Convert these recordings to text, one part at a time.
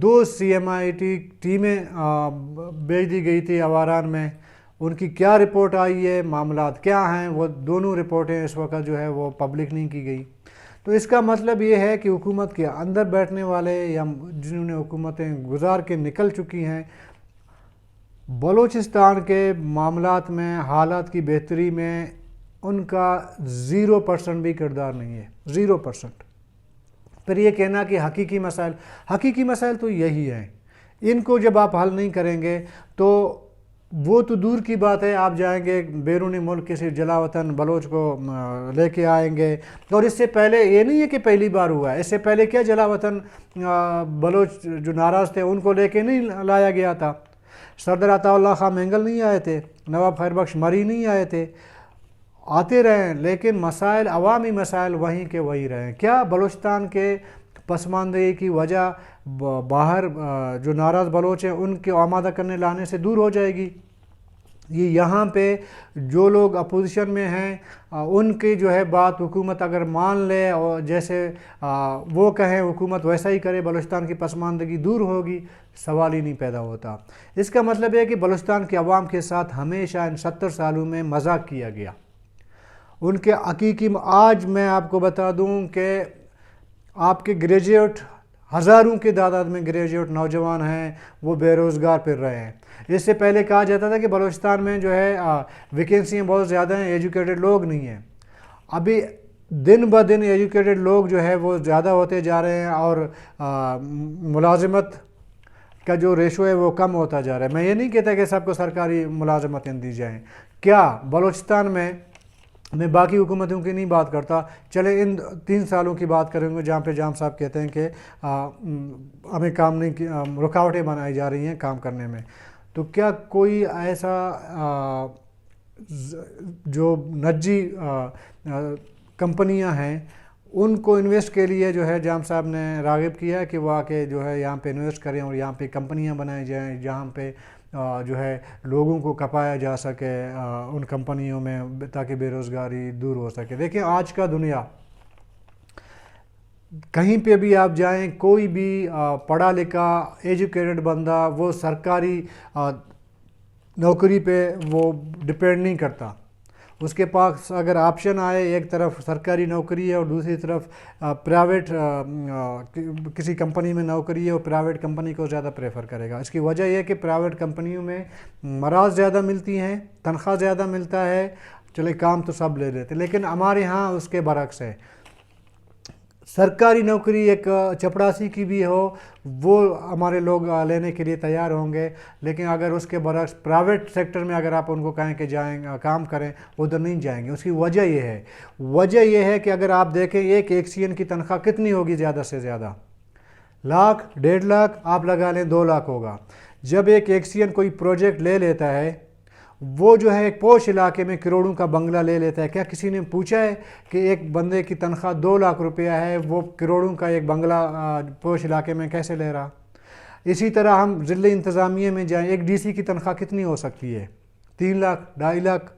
2 CMIT ٹیمیں بھیج دی گئی تھی آواران میں، ان کی کیا رپورٹ آئی ہے، معاملات کیا ہیں، وہ دونوں رپورٹیں اس وقت جو ہے وہ پبلک نہیں کی گئی۔ تو اس کا مطلب یہ ہے کہ حکومت کے اندر بیٹھنے والے یا جنہوں نے حکومتیں گزار کے نکل چکی ہیں، بلوچستان کے معاملات میں، حالات کی بہتری میں ان کا 0% بھی کردار نہیں ہے، 0%۔ پھر یہ کہنا کہ حقیقی مسائل تو یہی ہیں، ان کو جب آپ حل نہیں کریں گے تو وہ تو دور کی بات ہے، آپ جائیں گے بیرون ملک کسی جلا وطن بلوچ کو لے کے آئیں گے، اور اس سے پہلے یہ نہیں ہے کہ پہلی بار ہوا ہے، اس سے پہلے کیا جلا وطن بلوچ جو ناراض تھے ان کو لے کے نہیں لایا گیا تھا؟ سردار عطا اللہ خان مینگل نہیں آئے تھے، نواب خیر بخش مری نہیں آئے تھے، آتے رہے، لیکن مسائل، عوامی مسائل وہیں کے وہی رہے۔ کیا بلوچستان کے پسماندگی کی وجہ باہر جو ناراض بلوچ ہیں ان کے آمادہ کرنے لانے سے دور ہو جائے گی؟ یہ یہاں پہ جو لوگ اپوزیشن میں ہیں ان کی جو ہے بات حکومت اگر مان لے اور جیسے وہ کہیں حکومت ویسا ہی کرے، بلوچستان کی پسماندگی دور ہوگی، سوال ہی نہیں پیدا ہوتا۔ اس کا مطلب ہے کہ بلوچستان کے عوام کے ساتھ ہمیشہ ان 70 سالوں میں مذاق کیا گیا۔ ان کے حقیقی آج میں آپ کو بتا دوں کہ آپ کے گریجویٹ ہزاروں کی تعداد میں گریجویٹ نوجوان ہیں، وہ بے روزگار پھر رہے ہیں۔ اس سے پہلے کہا جاتا تھا کہ بلوچستان میں جو ہے ویکینسیاں بہت زیادہ ہیں، ایجوکیٹڈ لوگ نہیں ہیں۔ ابھی دن بہ دن ایجوکیٹڈ لوگ جو ہے وہ زیادہ ہوتے جا رہے ہیں اور ملازمت کا جو ریشو ہے وہ کم ہوتا جا رہا ہے۔ میں یہ نہیں کہتا کہ سب کو سرکاری ملازمتیں دی جائیں۔ کیا بلوچستان میں باقی حکومتوں کی نہیں بات کرتا، چلے ان 3 سالوں کی بات کریں گے جہاں پہ جام صاحب کہتے ہیں کہ ہمیں کام نہیں، رکاوٹیں بنائی جا رہی ہیں کام کرنے میں، تو کیا کوئی ایسا جو نجی کمپنیاں ہیں ان کو انویسٹ کے لیے جو ہے جام صاحب نے راغب کیا ہے کہ وہ آ کے جو ہے یہاں پہ انویسٹ کریں اور یہاں پہ کمپنیاں بنائی جائیں جہاں پہ جو ہے لوگوں کو کپایا جا سکے ان کمپنیوں میں، تاکہ بے روزگاری دور ہو سکے۔ دیکھیں آج کا دنیا، کہیں پہ بھی آپ جائیں، کوئی بھی پڑھا لکھا ایجوکیٹڈ بندہ وہ سرکاری نوکری پہ وہ ڈپینڈ نہیں کرتا۔ اس کے پاس اگر آپشن آئے، ایک طرف سرکاری نوکری ہے اور دوسری طرف پرائیویٹ کسی کمپنی میں نوکری ہے، اور پرائیویٹ کمپنی کو زیادہ پریفر کرے گا۔ اس کی وجہ یہ ہے کہ پرائیویٹ کمپنیوں میں مراعات زیادہ ملتی ہیں، تنخواہ زیادہ ملتا ہے، چلے کام تو سب لے لیتے، لیکن ہمارے ہاں اس کے برعکس ہے۔ سرکاری نوکری ایک چپڑاسی کی بھی ہو وہ ہمارے لوگ لینے کے لیے تیار ہوں گے، لیکن اگر اس کے برعکس پرائیویٹ سیکٹر میں اگر آپ ان کو کہیں کہ جائیں کام کریں، ادھر نہیں جائیں گے۔ اس کی وجہ یہ ہے کہ اگر آپ دیکھیں ایک ایکسین کی تنخواہ کتنی ہوگی، زیادہ سے زیادہ 1 لاکھ 1.5 لاکھ، آپ لگا لیں 2 لاکھ ہوگا۔ جب ایک ایکسین کوئی پروجیکٹ لے لیتا ہے، وہ جو ہے ایک پوش علاقے میں کروڑوں کا بنگلہ لے لیتا ہے، کیا کسی نے پوچھا ہے کہ ایک بندے کی تنخواہ 2 لاکھ روپیہ ہے، وہ کروڑوں کا ایک بنگلہ پوش علاقے میں کیسے لے رہا؟ اسی طرح ہم ضلع انتظامیہ میں جائیں، ایک ڈی سی کی تنخواہ کتنی ہو سکتی ہے؟ 3 لاکھ 2.5 لاکھ۔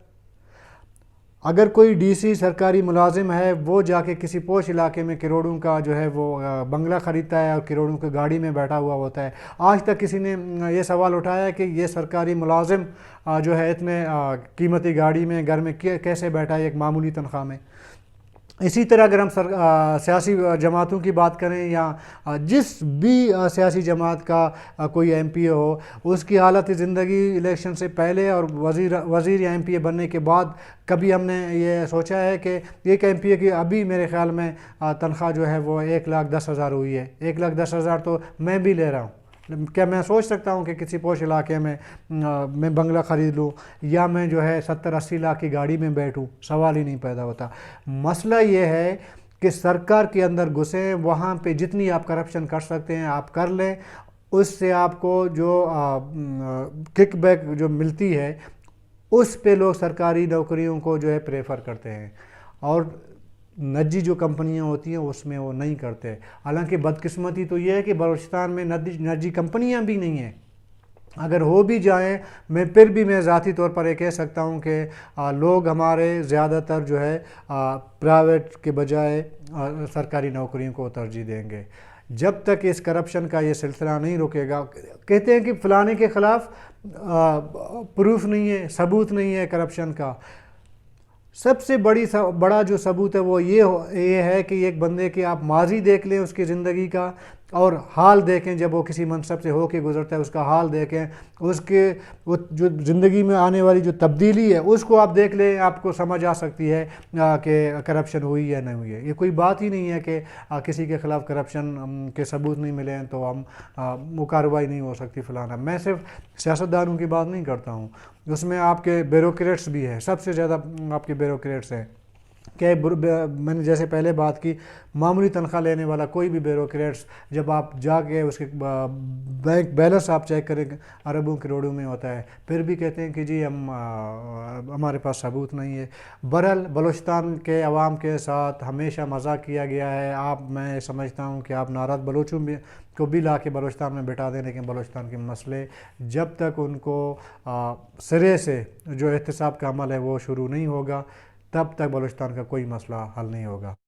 اگر کوئی ڈی سی سرکاری ملازم ہے، وہ جا کے کسی پوش علاقے میں کروڑوں کا جو ہے وہ بنگلہ خریدتا ہے اور کروڑوں کی گاڑی میں بیٹھا ہوا ہوتا ہے، آج تک کسی نے یہ سوال اٹھایا کہ یہ سرکاری ملازم جو ہے اتنے قیمتی گاڑی میں گھر میں کیسے بیٹھا ہے ایک معمولی تنخواہ میں؟ اسی طرح اگر ہم سیاسی جماعتوں کی بات کریں یا جس بھی سیاسی جماعت کا کوئی ایم پی اے ہو، اس کی حالت زندگی الیکشن سے پہلے اور وزیر یا ایم پی اے بننے کے بعد کبھی ہم نے یہ سوچا ہے کہ ایک ایم پی اے کی ابھی میرے خیال میں تنخواہ جو ہے وہ 1,10,000 ہوئی ہے۔ 1,10,000 تو میں بھی لے رہا ہوں۔ کیا میں سوچ سکتا ہوں کہ کسی پوش علاقے میں میں بنگلہ خرید لوں یا میں جو ہے 70-80 لاکھ کی گاڑی میں بیٹھوں؟ سوال ہی نہیں پیدا ہوتا۔ مسئلہ یہ ہے کہ سرکار کے اندر گھسیں، وہاں پہ جتنی آپ کرپشن کر سکتے ہیں آپ کر لیں، اس سے آپ کو جو کک بیک جو ملتی ہے اس پہ لوگ سرکاری نوکریوں کو جو ہے پریفر کرتے ہیں، اور نجی جو کمپنیاں ہوتی ہیں اس میں وہ نہیں کرتے۔ حالانکہ بدقسمتی تو یہ ہے کہ بلوچستان میں نجی کمپنیاں بھی نہیں ہیں، اگر ہو بھی جائیں پھر بھی میں ذاتی طور پر یہ کہہ سکتا ہوں کہ لوگ ہمارے زیادہ تر جو ہے پرائیویٹ کے بجائے سرکاری نوکریوں کو ترجیح دیں گے۔ جب تک اس کرپشن کا یہ سلسلہ نہیں رکے گا. کہتے ہیں کہ فلانے کے خلاف پروف نہیں ہے، ثبوت نہیں ہے کرپشن کا. سب سے بڑا جو ثبوت ہے وہ یہ ہے کہ ایک بندے کے آپ ماضی دیکھ لیں اس کی زندگی کا، اور حال دیکھیں جب وہ کسی منصب سے ہو کے گزرتا ہے اس کا حال دیکھیں، اس کے وہ جو زندگی میں آنے والی جو تبدیلی ہے اس کو آپ دیکھ لیں، آپ کو سمجھ آ سکتی ہے کہ کرپشن ہوئی یا نہیں ہوئی ہے. یہ کوئی بات ہی نہیں ہے کہ کسی کے خلاف کرپشن کے ثبوت نہیں ملے ہیں تو ہم وہ کارروائی نہیں ہو سکتی فلانا. میں صرف سیاستدانوں کی بات نہیں کرتا ہوں، اس میں آپ کے بیوروکریٹس بھی ہیں، سب سے زیادہ آپ کے بیوروکریٹس ہیں. کہ میں نے جیسے پہلے بات کی، معمولی تنخواہ لینے والا کوئی بھی بیوروکریٹس جب آپ جا کے اس کے بینک بیلنس آپ چیک کریں اربوں کروڑوں میں ہوتا ہے، پھر بھی کہتے ہیں کہ جی ہمارے پاس ثبوت نہیں ہے. بہرحال بلوچستان کے عوام کے ساتھ ہمیشہ مذاق کیا گیا ہے. میں سمجھتا ہوں کہ آپ ناراض بلوچوں کو بھی لا کے بلوچستان میں بٹھا دیں، لیکن بلوچستان کے مسئلے جب تک ان کو سرے سے جو احتساب کا عمل ہے وہ شروع نہیں ہوگا تب تک بلوچستان کا کوئی مسئلہ حل نہیں ہوگا.